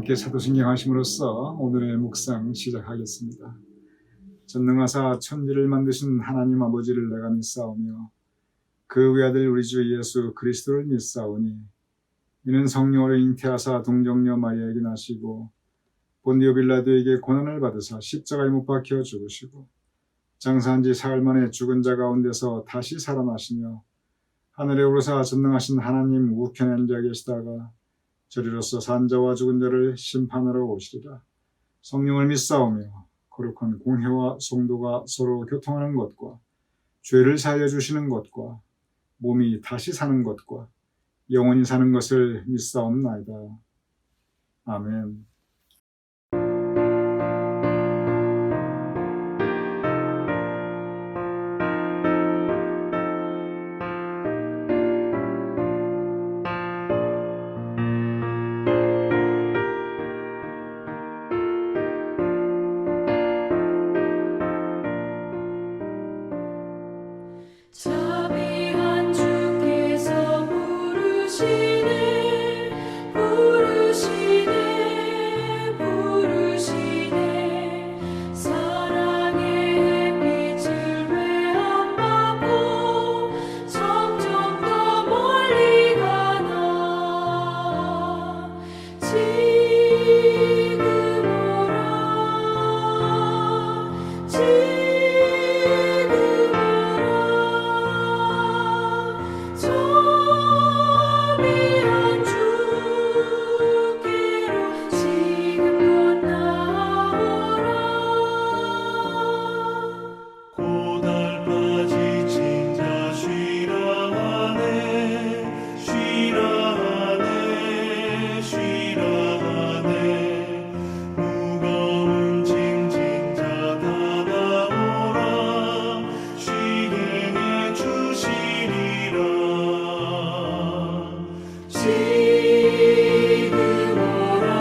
함께 사도신경 하심으로써 오늘의 묵상 시작하겠습니다. 전능하사 천지를 만드신 하나님 아버지를 내가 믿사오며 그 외아들 우리 주 예수 그리스도를 믿사오니 이는 성령으로 잉태하사 동정녀 마리아에게 나시고 본디오 빌라도에게 고난을 받으사 십자가에 못 박혀 죽으시고 장사한 지 사흘 만에 죽은 자 가운데서 다시 살아나시며 하늘에 오르사 전능하신 하나님 우편에 앉아 계시다가 저리로서 산 자와 죽은 자를 심판하러 오시리라. 성령을 믿사오며 거룩한 공회와 성도가 서로 교통하는 것과 죄를 사하여 주시는 것과 몸이 다시 사는 것과 영원히 사는 것을 믿사옵나이다. 아멘. 자비한 주께서 부르시네 부르시네 부르시네 사랑의 빛을 외안받고 점점 더 멀리 가나 지금 오라 지금 자비한 주께로 지금 건너오라 고달까지 진자 쉬라 하네 쉬라 하네 쉬라 하네 무거운 짐 진자 다 나오라 쉬게 해주시리라 지금 오라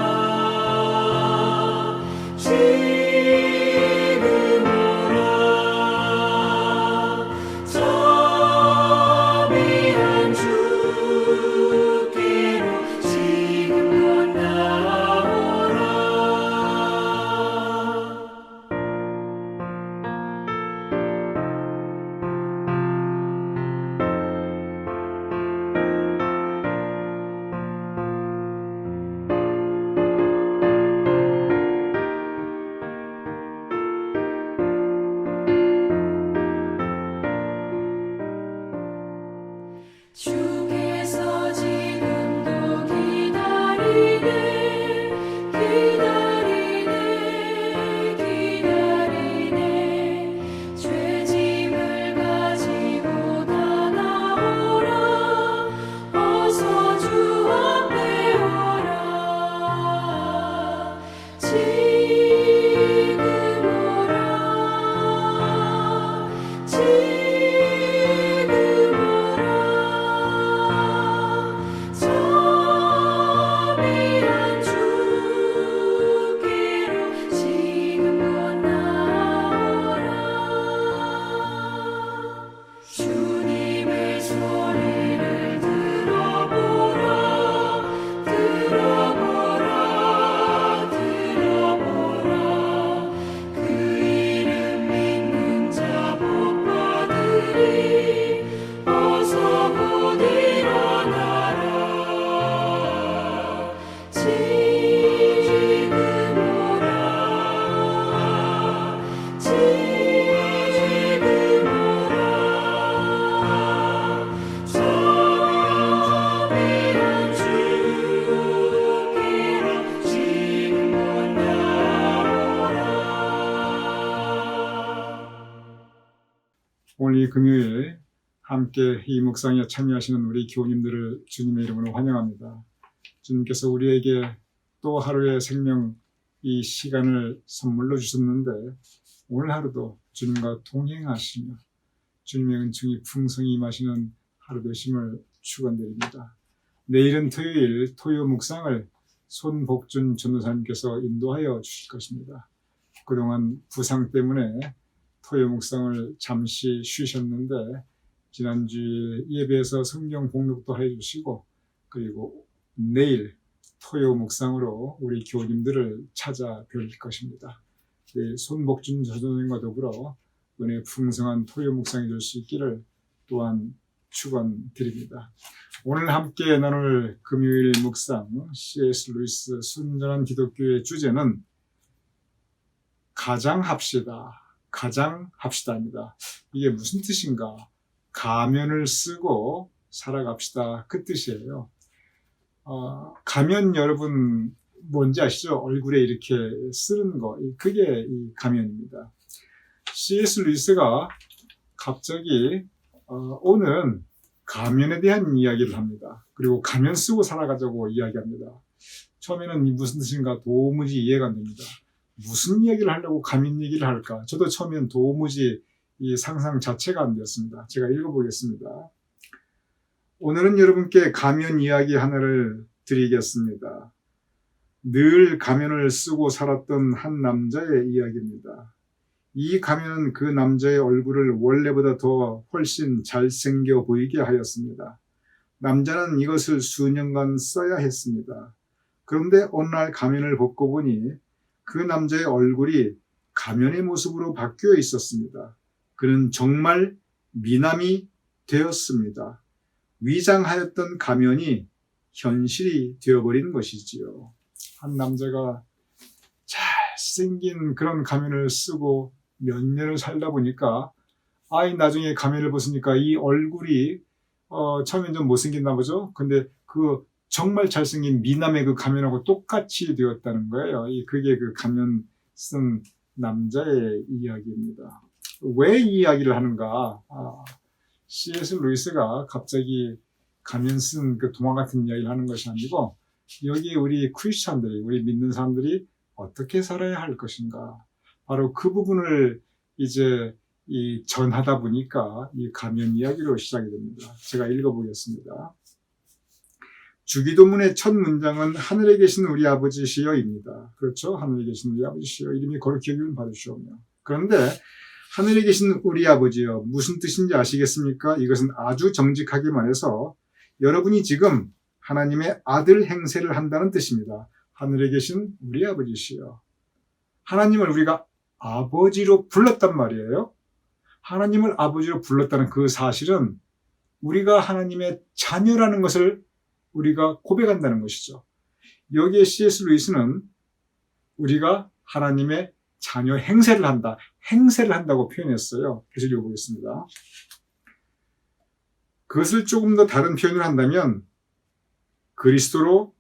지금 오라 자비한 주께로 지금 건너오라 주께서 지금도 기다리네 기다리네 기다리네 죄짐을 가지고 다 나오라 어서 주 앞에 오라 지금 오라 지금 오라 자비한 주께로 지금 건너오라 주님의 소리를 들어보라 들어보라 들어보라 그 이름 믿는 자 복 받으리 어서 곧 일어나라 지금 오라 지금 오라 자비한 주께로 지금 건너오라 오늘 이 금요일 함께 이 묵상에 참여하시는 우리 교우님들을 주님의 이름으로 환영합니다. 주님께서 우리에게 또 하루의 생명 이 시간을 선물로 주셨는데 오늘 하루도 주님과 동행하시며 주님의 은총이 풍성히 임하시는 하루 되심을 축원드립니다. 내일은 토요일 토요 묵상을 손복준 전도사님께서 인도하여 주실 것입니다. 그동안 부상 때문에 토요 묵상을 잠시 쉬셨는데 지난주 예배에서 성경 봉독도 해주시고 그리고 내일 토요 묵상으로 우리 교우님들을 찾아뵐 것입니다. 손복준 전도님과 더불어 은혜 풍성한 토요 묵상이 될 수 있기를 또한 축원드립니다. 오늘 함께 나눌 금요일 묵상 C.S. 루이스 순전한 기독교의 주제는 가장합시다입니다. 이게 무슨 뜻인가? 가면을 쓰고 살아갑시다, 그 뜻이에요. 가면 여러분 뭔지 아시죠? 얼굴에 이렇게 쓰는 거, 그게 이 가면입니다. C.S. 루이스가 갑자기 오늘은 가면에 대한 이야기를 합니다. 그리고 가면 쓰고 살아가자고 이야기합니다. 처음에는 무슨 뜻인가 도무지 이해가 안 됩니다. 무슨 이야기를 하려고 가면 얘기를 할까? 저도 처음엔 도무지 이 상상 자체가 안 되었습니다. 제가 읽어보겠습니다. 오늘은 여러분께 가면 이야기 하나를 드리겠습니다. 늘 가면을 쓰고 살았던 한 남자의 이야기입니다. 이 가면은 그 남자의 얼굴을 원래보다 더 훨씬 잘생겨 보이게 하였습니다. 남자는 이것을 수년간 써야 했습니다. 그런데 어느 날 가면을 벗고 보니 그 남자의 얼굴이 가면의 모습으로 바뀌어 있었습니다. 그는 정말 미남이 되었습니다. 위장하였던 가면이 현실이 되어버린 것이지요. 한 남자가 잘생긴 그런 가면을 쓰고 몇 년을 살다 보니까 나중에 가면을 벗으니까 이 얼굴이 처음엔 좀 못생겼나 보죠. 근데 그 정말 잘생긴 미남의 그 가면하고 똑같이 되었다는 거예요. 그게 그 가면 쓴 남자의 이야기입니다. 왜 이 이야기를 하는가? C.S. 루이스가 갑자기 가면 쓴 그 동화 같은 이야기를 하는 것이 아니고 여기 우리 크리스찬들이, 우리 믿는 사람들이 어떻게 살아야 할 것인가? 바로 그 부분을 이제 전하다 보니까 이 가면 이야기로 시작이 됩니다. 제가 읽어보겠습니다. 주기도문의 첫 문장은 하늘에 계신 우리 아버지시여입니다. 그렇죠? 하늘에 계신 우리 아버지시여, 이름이 거룩히 여김을 받으시오며. 그런데 하늘에 계신 우리 아버지여, 무슨 뜻인지 아시겠습니까? 이것은 아주 정직하게 말해서 여러분이 지금 하나님의 아들 행세를 한다는 뜻입니다. 하늘에 계신 우리 아버지시여. 하나님을 우리가 아버지로 불렀단 말이에요. 하나님을 아버지로 불렀다는 그 사실은 우리가 하나님의 자녀라는 것을 우리가 고백한다는 것이죠. 여기에 C.S. 루이스는 우리가 하나님의 자녀 행세를 한다고 표현했어요. 그래서 읽어보겠습니다. 그것을 조금 더 다른 표현을 한다면 그리스도로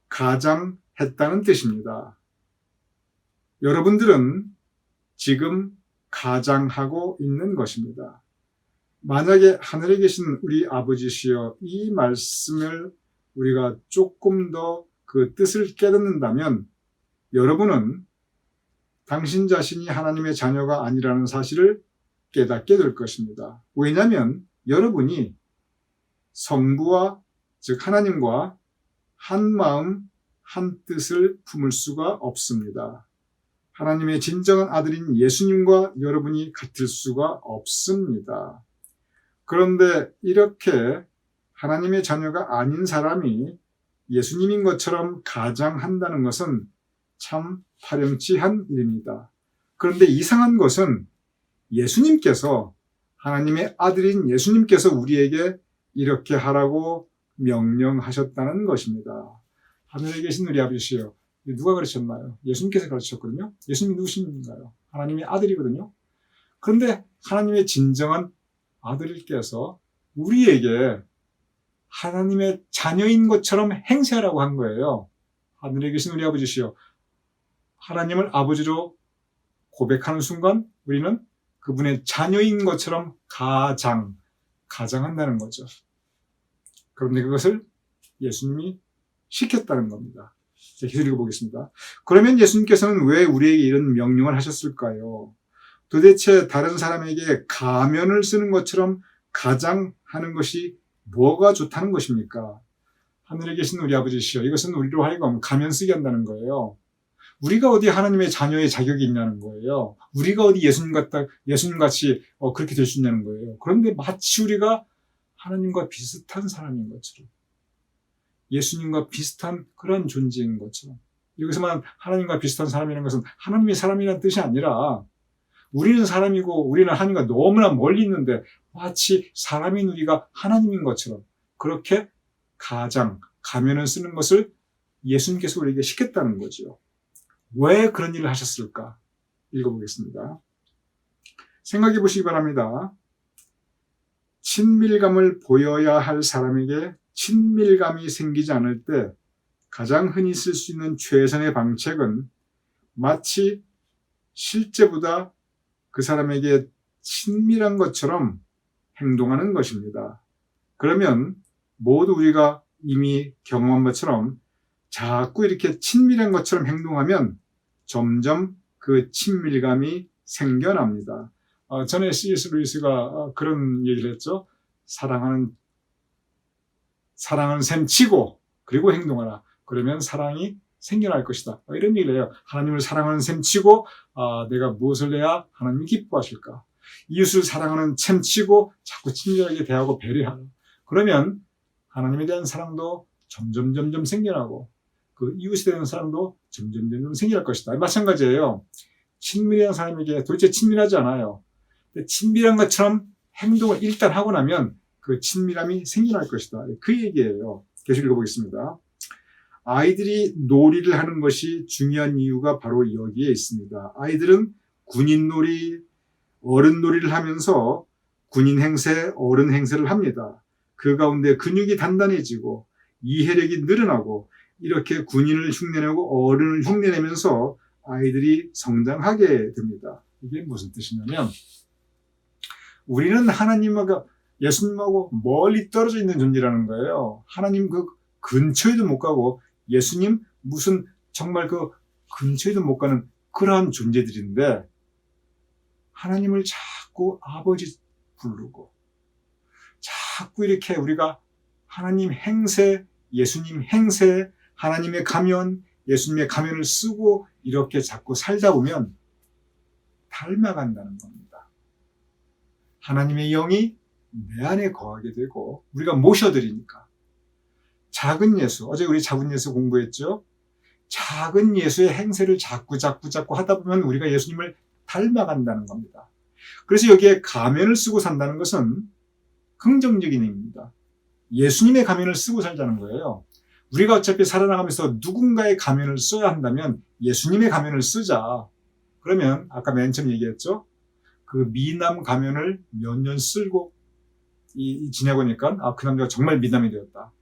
가장했다는 뜻입니다. 여러분들은 지금 가장하고 있는 것입니다. 만약에 하늘에 계신 우리 아버지시여, 이 말씀을 우리가 조금 더 그 뜻을 깨닫는다면 여러분은 당신 자신이 하나님의 자녀가 아니라는 사실을 깨닫게 될 것입니다. 왜냐하면 여러분이 성부와 즉 하나님과 한 마음 한 뜻을 품을 수가 없습니다. 하나님의 진정한 아들인 예수님과 여러분이 같을 수가 없습니다. 그런데 이렇게 하나님의 자녀가 아닌 사람이 예수님인 것처럼 가장한다는 것은 참 파렴치한 일입니다. 그런데 이상한 것은 예수님께서, 하나님의 아들인 예수님께서 우리에게 이렇게 하라고 명령하셨다는 것입니다. 하늘에 계신 우리 아버지시여, 누가 가르쳤나요? 예수님께서 가르쳤거든요. 예수님이 누구신가요? 하나님의 아들이거든요. 그런데 하나님의 진정한 아들께서 우리에게 하나님의 자녀인 것처럼 행세하라고 한 거예요. 하늘에 계신 우리 아버지시여, 하나님을 아버지로 고백하는 순간 우리는 그분의 자녀인 것처럼 가장한다는 거죠. 그런데 그것을 예수님이 시켰다는 겁니다. 계속 읽어보겠습니다. 그러면 예수님께서는 왜 우리에게 이런 명령을 하셨을까요? 도대체 다른 사람에게 가면을 쓰는 것처럼 가장하는 것이 뭐가 좋다는 것입니까? 하늘에 계신 우리 아버지시여, 이것은 우리로 하여금 가면 쓰게 한다는 거예요. 우리가 어디 하나님의 자녀의 자격이 있냐는 거예요. 우리가 어디 예수님같이 그렇게 될 수 있냐는 거예요. 그런데 마치 우리가 하나님과 비슷한 사람인 것처럼, 예수님과 비슷한 그런 존재인 것처럼. 여기서만 하나님과 비슷한 사람이라는 것은 하나님이 사람이라는 뜻이 아니라 우리는 사람이고 우리는 하나님과 너무나 멀리 있는데 마치 사람인 우리가 하나님인 것처럼 그렇게 가면을 쓰는 것을 예수님께서 우리에게 시켰다는 거죠. 왜 그런 일을 하셨을까? 읽어보겠습니다. 생각해 보시기 바랍니다. 친밀감을 보여야 할 사람에게 친밀감이 생기지 않을 때 가장 흔히 쓸 수 있는 최선의 방책은 마치 실제보다 그 사람에게 친밀한 것처럼 행동하는 것입니다. 그러면 모두 우리가 이미 경험한 것처럼 자꾸 이렇게 친밀한 것처럼 행동하면 점점 그 친밀감이 생겨납니다. 전에 C.S. 루이스가 그런 얘기를 했죠. 사랑하는 셈 치고 그리고 행동하라. 그러면 사랑이 생겨날 것이다. 이런 얘기를 해요. 하나님을 사랑하는 셈 치고 내가 무엇을 해야 하나님이 기뻐하실까? 이웃을 사랑하는 셈 치고 자꾸 친밀하게 대하고 배려하라. 그러면 하나님에 대한 사랑도 점점 생겨나고 그 이웃에 대한 사랑도 점점 생겨날 것이다. 마찬가지예요. 친밀한 사람에게 도대체 친밀하지 않아요. 친밀한 것처럼 행동을 일단 하고 나면 그 친밀함이 생겨날 것이다. 그 얘기예요. 계속 읽어보겠습니다. 아이들이 놀이를 하는 것이 중요한 이유가 바로 여기에 있습니다. 아이들은 군인놀이, 어른놀이를 하면서 군인 행세, 어른 행세를 합니다. 그 가운데 근육이 단단해지고 이해력이 늘어나고 이렇게 군인을 흉내내고 어른을 흉내내면서 아이들이 성장하게 됩니다. 이게 무슨 뜻이냐면 우리는 하나님하고 예수님하고 멀리 떨어져 있는 존재라는 거예요. 하나님 그 근처에도 못 가고 예수님 무슨 정말 그 근처에도 못 가는 그러한 존재들인데 하나님을 자꾸 아버지 부르고 자꾸 이렇게 우리가 하나님 행세, 예수님 행세, 하나님의 가면, 예수님의 가면을 쓰고 이렇게 자꾸 살다 보면 닮아간다는 겁니다. 하나님의 영이 내 안에 거하게 되고 우리가 모셔드리니까 작은 예수, 어제 우리 작은 예수 공부했죠? 작은 예수의 행세를 자꾸 하다 보면 우리가 예수님을 닮아간다는 겁니다. 그래서 여기에 가면을 쓰고 산다는 것은 긍정적인 의미입니다. 예수님의 가면을 쓰고 살자는 거예요. 우리가 어차피 살아나가면서 누군가의 가면을 써야 한다면 예수님의 가면을 쓰자. 그러면 아까 맨 처음 얘기했죠? 그 미남 가면을 몇 년 쓸고 지내보니까 그 남자가 정말 미남이 되었다.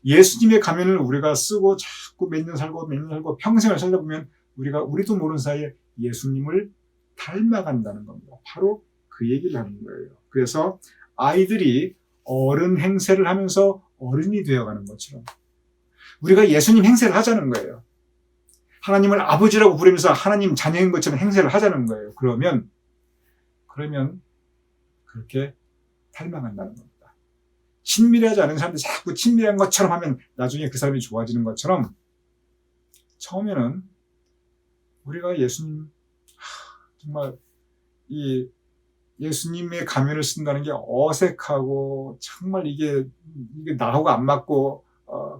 예수님의 가면을 우리가 쓰고 자꾸 몇 년 살고 평생을 살다 보면 우리도 모르는 사이에 예수님을 닮아간다는 겁니다. 바로 그 얘기를 하는 거예요. 그래서 아이들이 어른 행세를 하면서 어른이 되어가는 것처럼 우리가 예수님 행세를 하자는 거예요. 하나님을 아버지라고 부르면서 하나님 자녀인 것처럼 행세를 하자는 거예요. 그러면 그렇게 닮아간다는 겁니다. 친밀하지 않은 사람들이 자꾸 친밀한 것처럼 하면 나중에 그 사람이 좋아지는 것처럼 처음에는 우리가 예수님 정말 이 예수님의 가면을 쓴다는 게 어색하고 정말 이게 나하고 안 맞고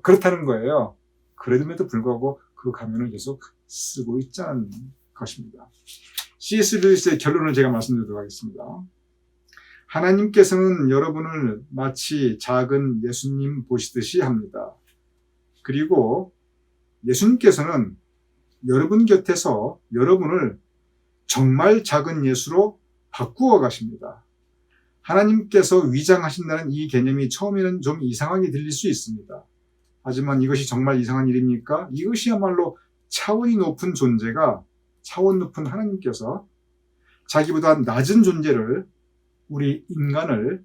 그렇다는 거예요. 그럼에도 불구하고 그 가면을 계속 쓰고 있자는 것입니다. C.S. 루이스의 결론을 제가 말씀드리도록 하겠습니다. 하나님께서는 여러분을 마치 작은 예수님 보시듯이 합니다. 그리고 예수님께서는 여러분 곁에서 여러분을 정말 작은 예수로 바꾸어 가십니다. 하나님께서 위장하신다는 이 개념이 처음에는 좀 이상하게 들릴 수 있습니다. 하지만 이것이 정말 이상한 일입니까? 이것이야말로 차원이 높은 존재가 차원 높은 하나님께서 자기보다 낮은 존재를 우리 인간을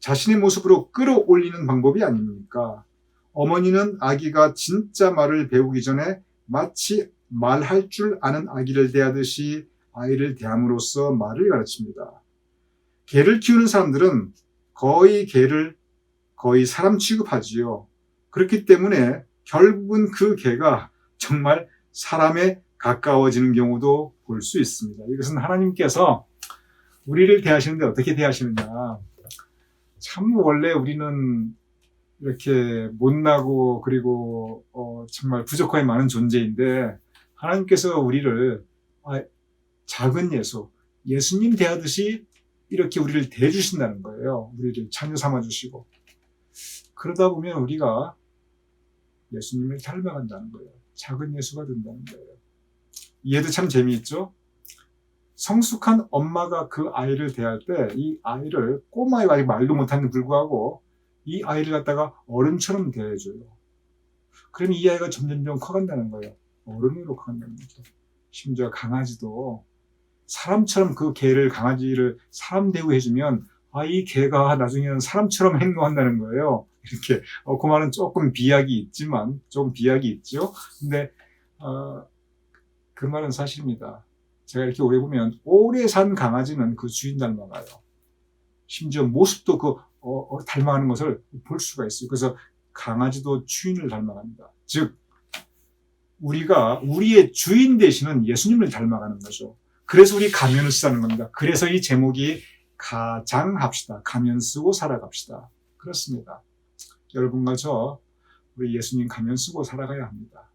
자신의 모습으로 끌어올리는 방법이 아닙니까? 어머니는 아기가 진짜 말을 배우기 전에 마치 말할 줄 아는 아기를 대하듯이 아이를 대함으로써 말을 가르칩니다. 개를 키우는 사람들은 개를 거의 사람 취급하지요. 그렇기 때문에 결국은 그 개가 정말 사람에 가까워지는 경우도 볼 수 있습니다. 이것은 하나님께서 우리를 대하시는데 어떻게 대하시느냐. 참 원래 우리는 이렇게 못나고 그리고 정말 부족함이 많은 존재인데 하나님께서 우리를 작은 예수님 대하듯이 이렇게 우리를 대해주신다는 거예요. 우리를 자녀 삼아주시고 그러다 보면 우리가 예수님을 닮아간다는 거예요. 작은 예수가 된다는 거예요. 얘도 참 재미있죠? 성숙한 엄마가 그 아이를 대할 때 이 아이를 꼬마이가 아직 말도 못하는데 불구하고 이 아이를 갖다가 어른처럼 대해줘요. 그러면 이 아이가 점점점 커간다는 거예요. 어른으로 커간다는 거죠. 심지어 강아지도 사람처럼 그 개를 강아지를 사람 대우해주면 이 개가 나중에는 사람처럼 행동한다는 거예요. 이렇게 그 말은 조금 비약이 있지만 조금 비약이 있죠. 근데 그 말은 사실입니다. 제가 이렇게 오래 보면 오래 산 강아지는 그 주인 닮아가요. 심지어 모습도 닮아가는 것을 볼 수가 있어요. 그래서 강아지도 주인을 닮아갑니다. 즉 우리가 우리의 주인 되시는 예수님을 닮아가는 거죠. 그래서 우리 가면을 쓰자는 겁니다. 그래서 이 제목이 가장합시다. 가면 쓰고 살아갑시다. 그렇습니다. 여러분과 우리 예수님 가면 쓰고 살아가야 합니다.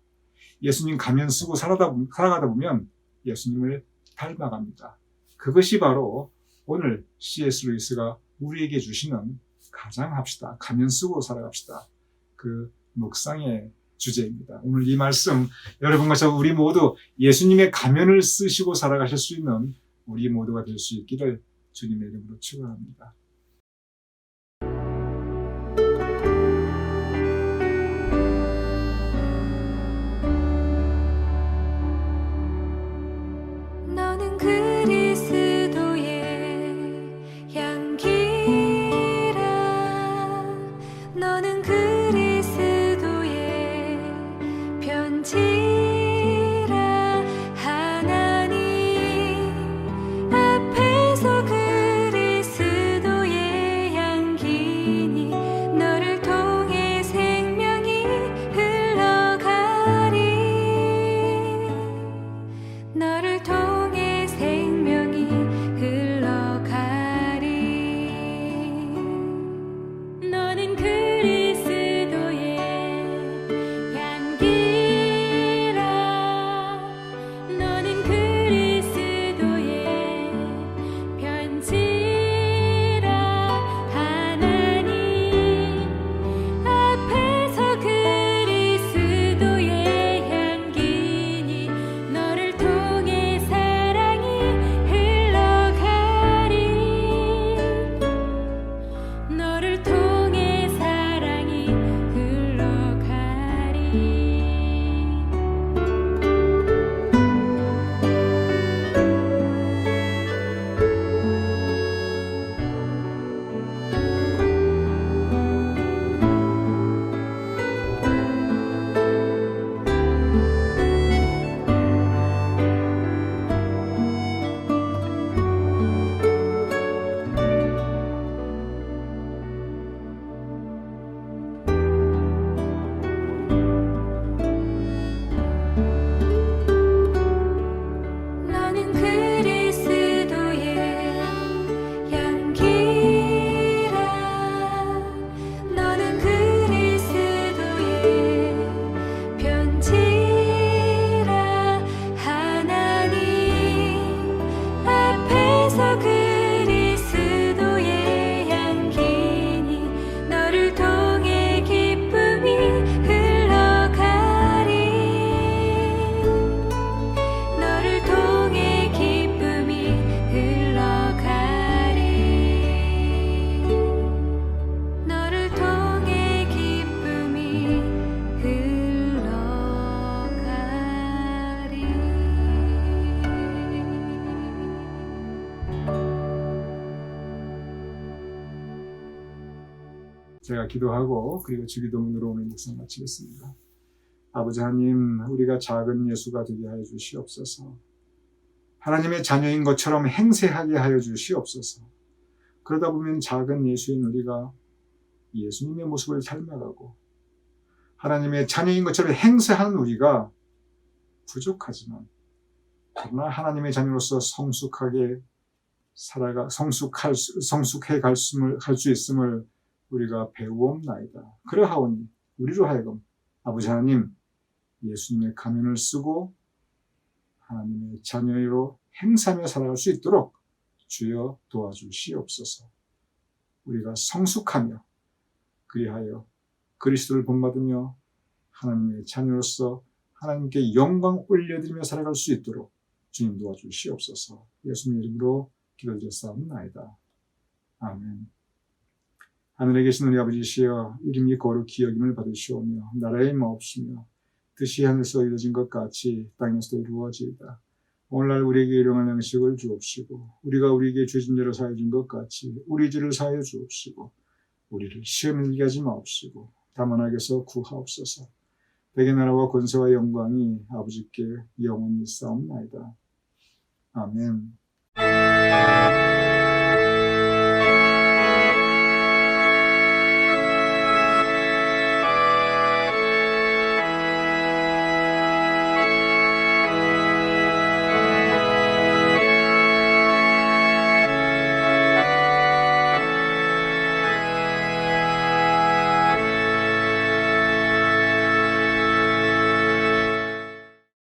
예수님 가면 쓰고 살아가다 보면 예수님을 닮아갑니다. 그것이 바로 오늘 C.S. 루이스가 우리에게 주시는 가장합시다. 가면 쓰고 살아갑시다. 그 묵상의 주제입니다. 오늘 이 말씀 여러분과 우리 모두 예수님의 가면을 쓰시고 살아가실 수 있는 우리 모두가 될 수 있기를 주님의 이름으로 축원합니다. 너는 그리스도의 향기라 너는 그리스도의 편지라 하나님 앞에서 그리스도의 향기니 너를 통해 생명이 흘러가리 너를 통해 생명이 흘러가리 너는 그리스도의 향기라 너는 그리스도의 편지라 하나님 앞에서 그리스도의 향기니 너를 통해 사랑이 흘러가리 너를 통해 사랑이 흘러가리 너는 그리스도의 향기라 너는 그리스도의 편지라 하나님 앞에서 그리스도의 향기니 너를 통해 기쁨이 흘러가리 너를 통해 기쁨이 흘러가리 너를 통해 기쁨이 흘러가리 제가 기도하고 그리고 주기도문으로 오늘 묵상 마치겠습니다. 아버지 하나님, 우리가 작은 예수가 되게 하여 주시옵소서. 하나님의 자녀인 것처럼 행세하게 하여 주시옵소서. 그러다 보면 작은 예수인 우리가 예수님의 모습을 닮아가고 하나님의 자녀인 것처럼 행세하는 우리가 부족하지만 그러나 하나님의 자녀로서 성숙해 갈 수 있음을 우리가 배우옵나이다. 그러하오니 우리로 하여금 아버지 하나님 예수님의 가면을 쓰고 하나님의 자녀로 행사하며 살아갈 수 있도록 주여 도와주시옵소서. 우리가 성숙하며 그리하여 그리스도를 본받으며 하나님의 자녀로서 하나님께 영광 올려드리며 살아갈 수 있도록 주님 도와주시옵소서. 예수님의 이름으로 기도드렸사옵나이다. 아멘. 하늘에 계신 우리 아버지시여, 이름이 거룩히 여김을 받으시오며 나라의 마옵시며 뜻이 하늘에서 이루어진 것 같이 땅에서도 이루어지이다. 오늘날 우리에게 일용할 양식을 주옵시고 우리가 우리에게 죄진 죄를 사하여 준 것 같이 우리 죄를 사하여 주옵시고 우리를 시험에 들게 하지 마옵시고 다만 악에서 구하옵소서. 대개 나라와 권세와 영광이 아버지께 영원히 있사옵나이다. 아멘.